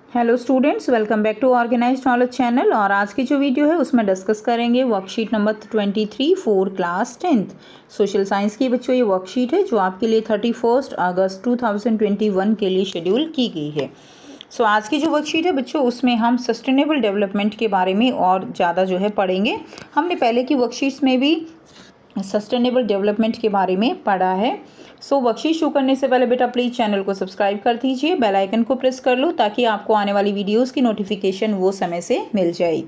Hello students, welcome back to organised knowledge channel. और आज की जो वीडियो है उसमें डिस्कस करेंगे worksheet number 23 for class 10th social science की। बच्चों, ये वर्कशीट है जो आपके लिए 31 अगस्त 2021 के लिए शेड्यूल की गई है। सो आज की जो वर्कशीट है बच्चों, उसमें हम सस्टेनेबल डेवलपमेंट के बारे में और ज़्यादा जो है पढ़ेंगे। हमने पहले की वर्कशीट्स में भी सस्टेनेबल डेवलपमेंट के बारे में पढ़ा है। सो वर्कशीट शुरू करने से पहले बेटा प्लीज़ चैनल को सब्सक्राइब कर दीजिए, बेल आइकन को प्रेस कर लो ताकि आपको आने वाली वीडियोस की नोटिफिकेशन वो समय से मिल जाए।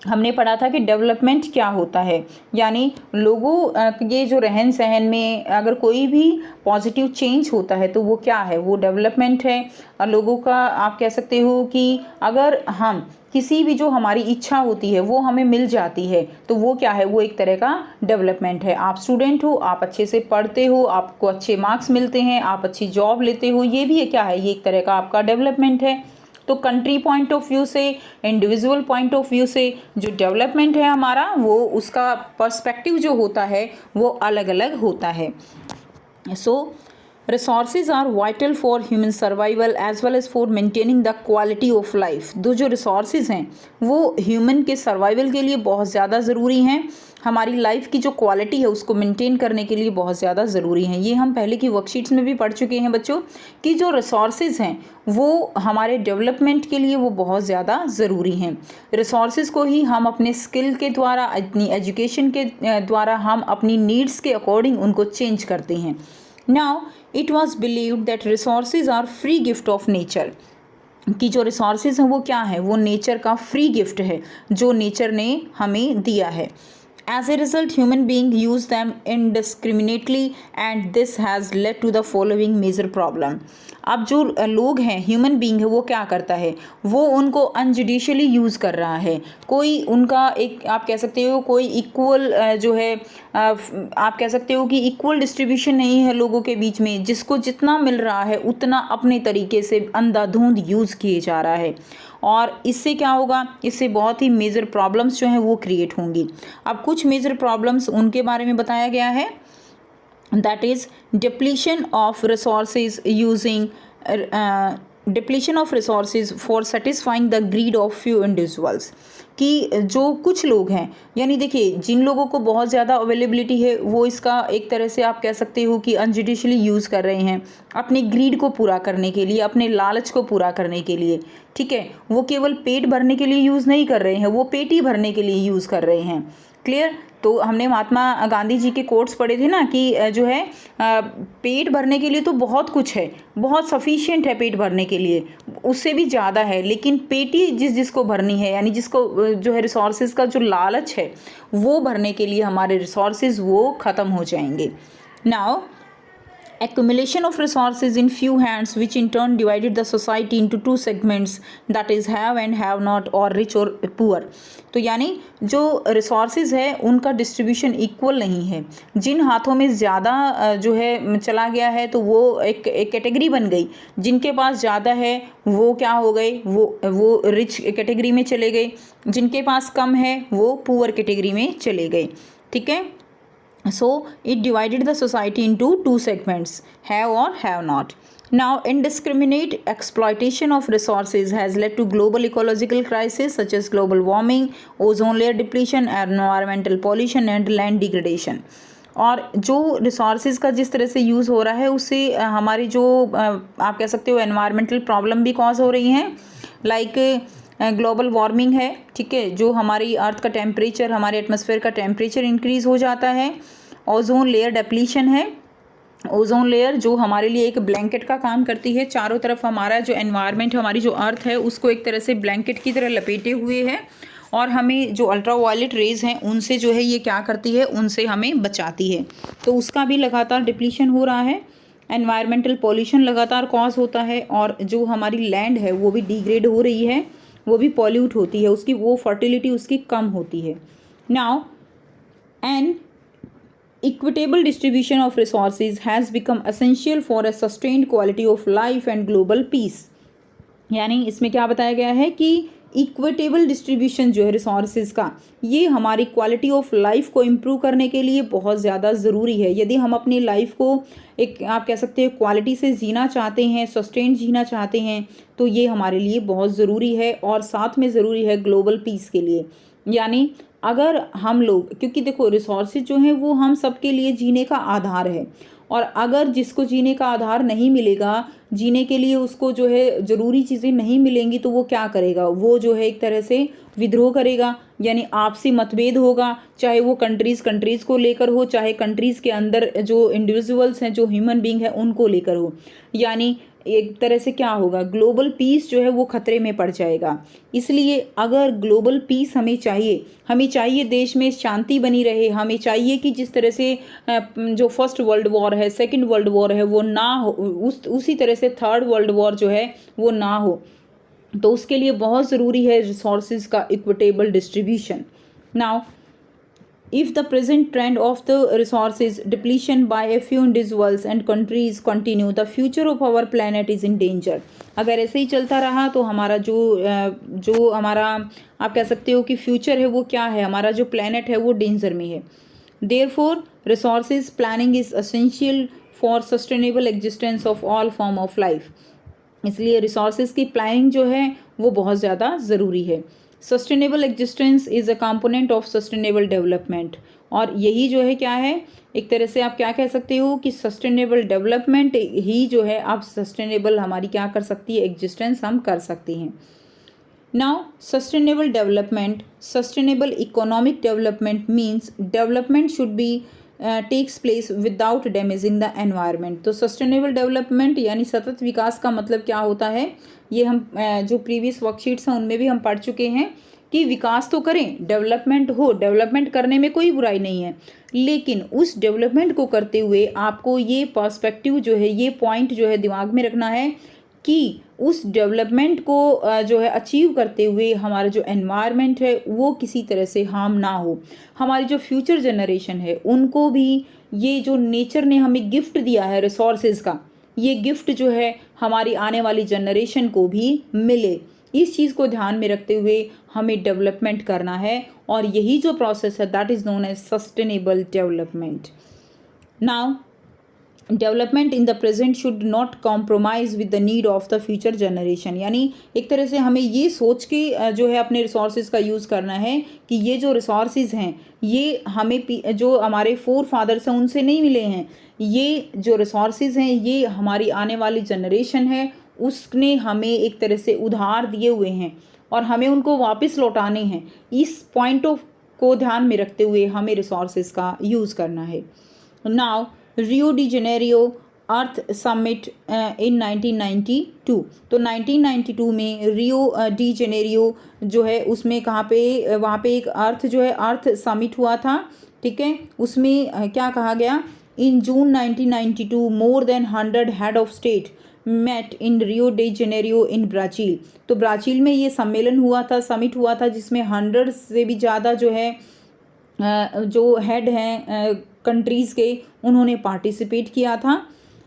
हमने पढ़ा था कि डेवलपमेंट क्या होता है, यानी लोगों ये जो रहन सहन में अगर कोई भी पॉजिटिव चेंज होता है तो वो क्या है, वो डेवलपमेंट है। और लोगों का आप कह सकते हो कि अगर हम किसी भी जो हमारी इच्छा होती है वो हमें मिल जाती है तो वो क्या है, वो एक तरह का डेवलपमेंट है। आप स्टूडेंट हो, आप अच्छे से पढ़ते हो, आपको अच्छे मार्क्स मिलते हैं, आप अच्छी जॉब लेते हो, ये भी क्या है, ये एक तरह का आपका डेवलपमेंट है। तो कंट्री पॉइंट ऑफ व्यू से, इंडिविजुअल पॉइंट ऑफ व्यू से जो डेवलपमेंट है हमारा, वो उसका पर्सपेक्टिव जो होता है वो अलग अलग होता है। Resources are vital for human survival as well as for maintaining the quality of life. जो रिसोर्सेज हैं वो ह्यूमन के सर्वाइवल के लिए बहुत ज़्यादा ज़रूरी हैं, हमारी लाइफ की जो क्वालिटी है उसको मेंटेन करने के लिए बहुत ज़्यादा ज़रूरी हैं। ये हम पहले की वर्कशीट्स में भी पढ़ चुके हैं बच्चों कि जो रिसोर्सेज हैं वो हमारे डेवलपमेंट के लिए वो बहुत ज़्यादा ज़रूरी हैं। रिसोर्सेज को ही हम अपने स्किल के द्वारा, अपनी एजुकेशन के द्वारा हम अपनी नीड्स के अकॉर्डिंग उनको चेंज करते हैं। Now it was believed that resources are free gift of nature, कि जो रिसोर्सेज हैं वो क्या है, वो नेचर का फ्री गिफ्ट है जो नेचर ने हमें दिया है। As a result, human being use them indiscriminately and this has led to the following major problem. अब जो लोग हैं, ह्यूमन बीइंग है, वो क्या करता है, वो उनको अनजुडिशली यूज़ कर रहा है। कोई उनका एक आप कह सकते हो कोई इक्वल जो है आप कह सकते हो कि इक्वल डिस्ट्रीब्यूशन नहीं है लोगों के बीच में। जिसको जितना मिल रहा है उतना अपने तरीके से अंधाधुंध यूज़ किए जा रहा है और इससे क्या होगा, इससे बहुत ही मेजर प्रॉब्लम्स जो हैं वो क्रिएट होंगी। अब कुछ मेजर प्रॉब्लम्स उनके बारे में बताया गया है, that is depletion of resources using depletion of resources for satisfying the greed of few individuals. कि जो कुछ लोग हैं, यानी देखिए जिन लोगों को बहुत ज़्यादा अवेलेबिलिटी है वो इसका एक तरह से आप कह सकते हो कि अनजुडिशली यूज़ कर रहे हैं अपने ग्रीड को पूरा करने के लिए, अपने लालच को पूरा करने के लिए। ठीक है, वो केवल पेट भरने के लिए यूज़ नहीं कर रहे हैं, वो पेट ही भरने के लिए यूज़ कर रहे हैं। क्लियर। तो हमने महात्मा गांधी जी के कोट्स पढ़े थे ना कि जो है पेट भरने के लिए तो बहुत कुछ है, बहुत सफिशिएंट है पेट भरने के लिए, उससे भी ज़्यादा है, लेकिन पेट ही जिसको भरनी है, यानी जिसको जो है रिसोर्सेज का जो लालच है वो भरने के लिए हमारे रिसोर्सेज वो ख़त्म हो जाएंगे। Now accumulation of resources in few hands which in turn divided the society into two segments, that is have and have not or rich or poor। तो यानी जो रिसोर्सेज है उनका डिस्ट्रीब्यूशन इक्वल नहीं है। जिन हाथों में ज़्यादा जो है चला गया है तो वो एक कैटेगरी बन गई, जिनके पास ज़्यादा है वो क्या हो गए, वो रिच कैटेगरी में चले गए, जिनके पास कम है वो पुअर कैटेगरी में चले गए। ठीक है। So it divided the society into two segments, have or have not. Now indiscriminate exploitation of resources has led to global ecological crises such as global warming, ozone layer depletion, environmental pollution and land degradation। और जो resources का जिस तरह से use हो रहा है उससे हमारी जो आप कह सकते हो एनवायरमेंटल प्रॉब्लम भी कॉज हो रही हैं, लाइक ग्लोबल वार्मिंग है। ठीक है, जो हमारी अर्थ का टेम्परेचर, हमारे एटमॉस्फेयर का टेम्परेचर इंक्रीज़ हो जाता है। ओजोन लेयर डिप्लीशन है, ओजोन लेयर जो हमारे लिए एक ब्लैंकेट का काम करती है, चारों तरफ हमारा जो एनवायरनमेंट, हमारी जो अर्थ है उसको एक तरह से ब्लैंकेट की तरह लपेटे हुए है और हमें जो अल्ट्रा वायलेट रेज़ हैं उनसे जो है ये क्या करती है, उनसे हमें बचाती है। तो उसका भी लगातार डिप्लीशन हो रहा है। एनवायरमेंटल पॉल्यूशन लगातार कॉज होता है और जो हमारी लैंड है वो भी डिग्रेड हो रही है, वो भी पॉल्यूट होती है, उसकी वो फर्टिलिटी उसकी कम होती है। Now and equitable distribution of resources has become essential for a sustained quality of life and global peace। यानी इसमें क्या बताया गया है कि इक्विटेबल डिस्ट्रीब्यूशन जो है रिसोर्सेज का, ये हमारी क्वालिटी ऑफ लाइफ को इम्प्रूव करने के लिए बहुत ज़्यादा ज़रूरी है। यदि हम अपनी लाइफ को एक आप कह सकते हैं क्वालिटी से जीना चाहते हैं, सस्टेन जीना चाहते हैं, तो ये हमारे लिए बहुत ज़रूरी है और साथ में ज़रूरी है ग्लोबल पीस के लिए। यानी अगर हम लोग, क्योंकि देखो रिसोर्सेज जो हैं वो हम सबके लिए जीने का आधार है, और अगर जिसको जीने का आधार नहीं मिलेगा, जीने के लिए उसको जो है ज़रूरी चीज़ें नहीं मिलेंगी, तो वो क्या करेगा, वो जो है एक तरह से विद्रोह करेगा, यानी आपसी मतभेद होगा, चाहे वो कंट्रीज़ को लेकर हो, चाहे कंट्रीज़ के अंदर जो इंडिविजुअल्स हैं, जो ह्यूमन बींग है उनको लेकर हो। यानी एक तरह से क्या होगा, ग्लोबल पीस जो है वो खतरे में पड़ जाएगा। इसलिए अगर ग्लोबल पीस हमें चाहिए देश में शांति बनी रहे, हमें चाहिए कि जिस तरह से जो फर्स्ट वर्ल्ड वॉर है, सेकंड वर्ल्ड वॉर है, वो ना हो, उसी तरह से थर्ड वर्ल्ड वॉर जो है वो ना हो, तो उसके लिए बहुत ज़रूरी है रिसोर्सेज का equitable distribution. Now if the present trend of the resources depletion by a few individuals and countries continue, the future of our planet is in danger। अगर ऐसे ही चलता रहा तो हमारा जो हमारा आप कह सकते हो कि फ्यूचर है वो क्या है, हमारा जो प्लैनेट है वो डेंजर में है। Therefore resources planning is essential for sustainable existence of all form of life। इसलिए रिसोर्सेज की प्लानिंग जो है वो बहुत ज़्यादा ज़रूरी है। Sustainable existence is a component of sustainable development, और यही जो है क्या है, एक तरह से आप क्या कह सकते हो कि सस्टेनेबल डेवलपमेंट ही जो है आप सस्टेनेबल हमारी क्या कर सकती है, एग्जिस्टेंस हम कर सकते हैं। Now sustainable development, sustainable economic development means development should be takes place without damaging the environment. तो सस्टेनेबल डेवलपमेंट यानी सतत विकास का मतलब क्या होता है, ये हम जो प्रीवियस वर्कशीट्स हैं उनमें भी हम पढ़ चुके हैं कि विकास तो करें, डेवलपमेंट हो, डेवलपमेंट करने में कोई बुराई नहीं है, लेकिन उस डेवलपमेंट को करते हुए आपको ये पर्सपेक्टिव जो है, ये पॉइंट जो है दिमाग में रखना है कि उस डेवलपमेंट को जो है अचीव करते हुए हमारा जो एनवायरनमेंट है वो किसी तरह से हार्म ना हो। हमारी जो फ्यूचर जनरेशन है उनको भी ये जो नेचर ने हमें गिफ्ट दिया है रिसोर्सेज का, ये गिफ्ट जो है हमारी आने वाली जनरेशन को भी मिले। इस चीज़ को ध्यान में रखते हुए हमें डेवलपमेंट करना है, और यही जो प्रोसेस है that is known as sustainable development. Now development in the present should not compromise with the need of the future generation. यानी एक तरह से हमें ये सोच के जो है अपने रिसोर्सेज का यूज़ करना है कि ये जो रिसोर्सेज हैं ये हमें जो हमारे फोर फादर्स हैं उनसे नहीं मिले हैं, ये जो रिसोर्सेज हैं ये हमारी आने वाली जनरेशन है उसने हमें एक तरह से उधार दिए हुए हैं और हमें उनको वापस लौटाने हैं। इस पॉइंट ऑफ को ध्यान में रखते हुए हमें रिसोर्सेज का यूज़ करना है। Now Rio de Janeiro earth summit in 1992। तो 1992 में रियो डी जेनेरियो जो है उसमें वहाँ पे एक अर्थ जो है अर्थ समिट हुआ था, ठीक है। उसमें क्या कहा गया, in June 1992 more than 100 head of state met in Rio de Janeiro in Brazil. तो ब्राज़ील में ये सम्मेलन हुआ था, समिट हुआ था, जिसमें 100 से भी ज़्यादा जो है जो हेड हैं कंट्रीज़ के उन्होंने पार्टिसिपेट किया था।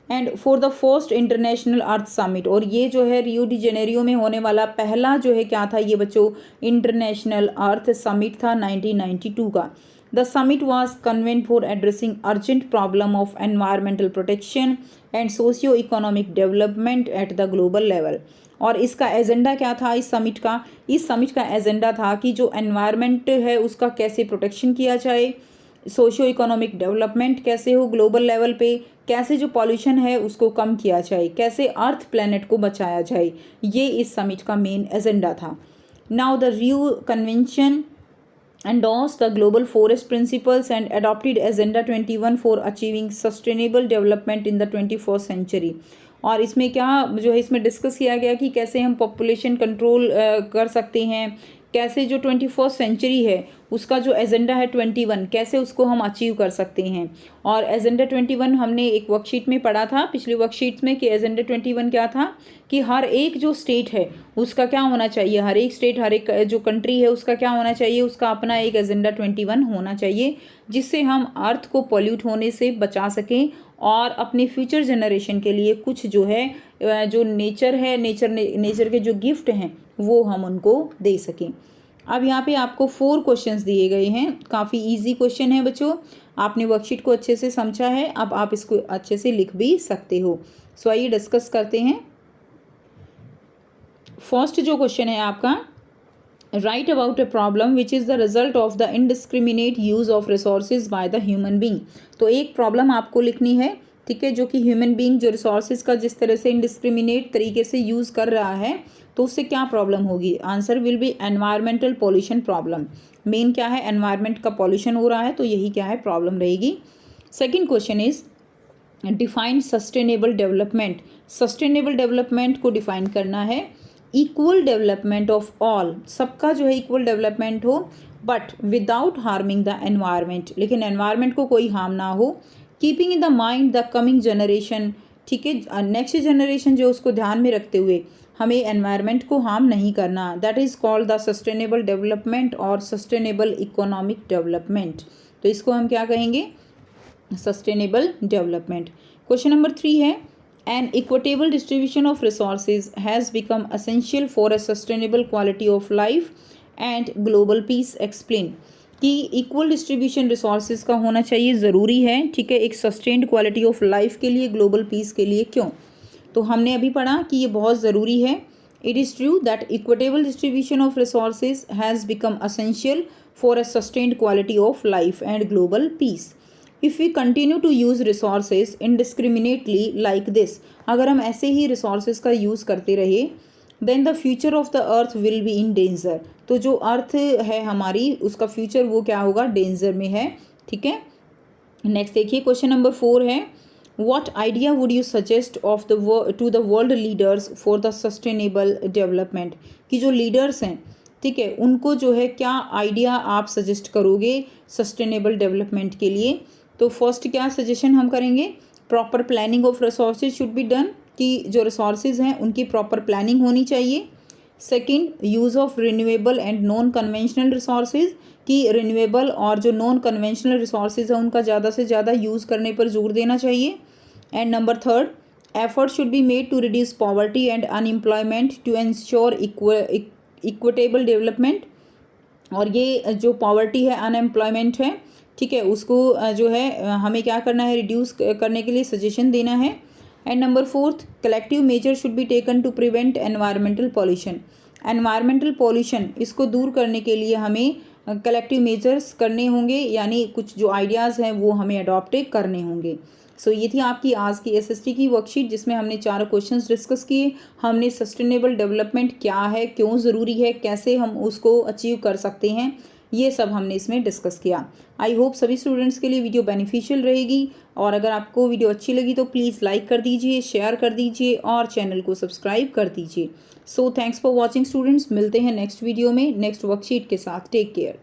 And for the first international earth summit, और ये जो है रियो डी जेनेरियो में होने वाला पहला जो है क्या था ये बच्चों, इंटरनेशनल अर्थ समिट था 1992 का। The summit was convent for addressing urgent problem of environmental protection and socio economic development at the global level. और इसका एजेंडा क्या था इस समिट का, इस समिट का एजेंडा था कि जो एनवायरनमेंट है उसका कैसे प्रोटेक्शन किया जाए, सोशियो इकोनॉमिक डेवलपमेंट कैसे हो ग्लोबल लेवल पे, कैसे जो पॉल्यूशन है उसको कम किया जाए, कैसे अर्थ प्लैनेट को बचाया जाए, ये इस समिट का मेन एजेंडा था। Now the Rio convention endorsed the global forest principles and adopted agenda 21 for achieving sustainable development in the 21st century। और इसमें क्या जो है इसमें डिस्कस किया गया कि कैसे हम पॉपुलेशन कंट्रोल कर सकते हैं, कैसे जो 21st सेंचुरी है उसका जो एजेंडा है 21 कैसे उसको हम अचीव कर सकते हैं। और एजेंडा 21 हमने एक वर्कशीट में पढ़ा था पिछली वर्कशीट में कि एजेंडा 21 क्या था कि हर एक जो स्टेट है उसका क्या होना चाहिए, हर एक स्टेट हर एक जो कंट्री है उसका क्या होना चाहिए, उसका अपना एक एजेंडा 21 होना चाहिए जिससे हम अर्थ को पॉल्यूट होने से बचा सकें और अपने फ्यूचर जनरेशन के लिए कुछ जो है जो नेचर है नेचर के जो गिफ्ट हैं वो हम उनको दे सकें। अब यहाँ पे आपको 4 क्वेश्चंस दिए गए हैं, काफ़ी इजी क्वेश्चन है बच्चों, आपने वर्कशीट को अच्छे से समझा है, अब आप इसको अच्छे से लिख भी सकते हो। सो आइए डिस्कस करते हैं। फर्स्ट जो क्वेश्चन है आपका, right about a problem which is the result of the indiscriminate use of resources by the human being. तो एक प्रॉब्लम आपको लिखनी है, ठीक है, जो कि ह्यूमन बींग जो रिसोर्सेज का जिस तरह से इनडिस्क्रिमिनेट तरीके से यूज़ कर रहा है तो उससे क्या प्रॉब्लम होगी। Answer will be environmental pollution problem. Main क्या है, एनवायरमेंट का पॉल्यूशन हो रहा है तो यही क्या है प्रॉब्लम रहेगी। Second question is define sustainable development. Sustainable development को डिफाइन करना है। इक्वल डेवलपमेंट ऑफ ऑल, सबका जो है इक्वल डेवलपमेंट हो but without harming the environment, लेकिन एनवायरमेंट को कोई हार्म ना हो। Keeping in the mind the coming generation, ठीक है, नेक्स्ट जनरेशन जो उसको ध्यान में रखते हुए हमें एनवायरमेंट को हार्म नहीं करना। That is called the sustainable development और सस्टेनेबल इकोनॉमिक डेवलपमेंट। तो इसको हम क्या कहेंगे, सस्टेनेबल डेवलपमेंट। क्वेश्चन नंबर 3 है, an equitable distribution of resources has become essential for a sustainable quality of life and global peace. Explain कि equal distribution resources का होना चाहिए, ज़रूरी है, ठीक है, एक सस्टेन्ड क्वालिटी ऑफ लाइफ के लिए, ग्लोबल पीस के लिए। क्यों, तो हमने अभी पढ़ा कि ये बहुत ज़रूरी है। It is true that equitable distribution of resources has become essential for a sustained quality of life and global peace. If we continue to use resources indiscriminately like this, अगर हम ऐसे ही रिसोर्सेज का यूज़ करते रहे, then the future of the earth will be in danger. तो जो अर्थ है हमारी उसका फ्यूचर वो क्या होगा, डेंजर में है, ठीक है। नेक्स्ट देखिए क्वेश्चन नंबर 4 है, what idea would you suggest of the two the world leaders for the sustainable development. कि जो लीडर्स हैं, ठीक है, उनको जो है क्या आइडिया आप सजेस्ट करोगे सस्टेनेबल डेवलपमेंट के लिए। तो फर्स्ट क्या सजेशन हम करेंगे, proper planning of resources should be done, कि जो रिसोर्सेज हैं उनकी प्रॉपर प्लानिंग होनी चाहिए। Second, use of renewable and non conventional resources, कि रिन्यूएबल और जो नॉन कन्वेंशनल रिसोर्सेज हैं उनका ज़्यादा से ज़्यादा यूज़ करने पर जोर देना चाहिए। And number third, effort should be made to reduce poverty and unemployment to ensure equitable development. और ये जो पॉवर्टी है, अनएम्प्लॉयमेंट है, ठीक है, उसको जो है हमें क्या करना है, रिड्यूस करने के लिए सजेशन देना है। And number fourth, collective measure should be taken to prevent environmental pollution. Environmental pollution इसको दूर करने के लिए हमें कलेक्टिव मेजर्स करने होंगे, यानी कुछ जो आइडियाज़ हैं वो हमें अडॉप्ट करने होंगे। सो ये थी आपकी आज की एसएसटी की वर्कशीट जिसमें हमने 4 क्वेश्चंस डिस्कस किए। हमने सस्टेनेबल डेवलपमेंट क्या है, क्यों ज़रूरी है, कैसे हम उसको अचीव कर सकते हैं, ये सब हमने इसमें डिस्कस किया। आई होप सभी स्टूडेंट्स के लिए वीडियो बेनिफिशियल रहेगी, और अगर आपको वीडियो अच्छी लगी तो प्लीज़ लाइक कर दीजिए, शेयर कर दीजिए और चैनल को सब्सक्राइब कर दीजिए। So thanks for watching students, मिलते हैं नेक्स्ट वीडियो में नेक्स्ट वर्कशीट के साथ। Take care.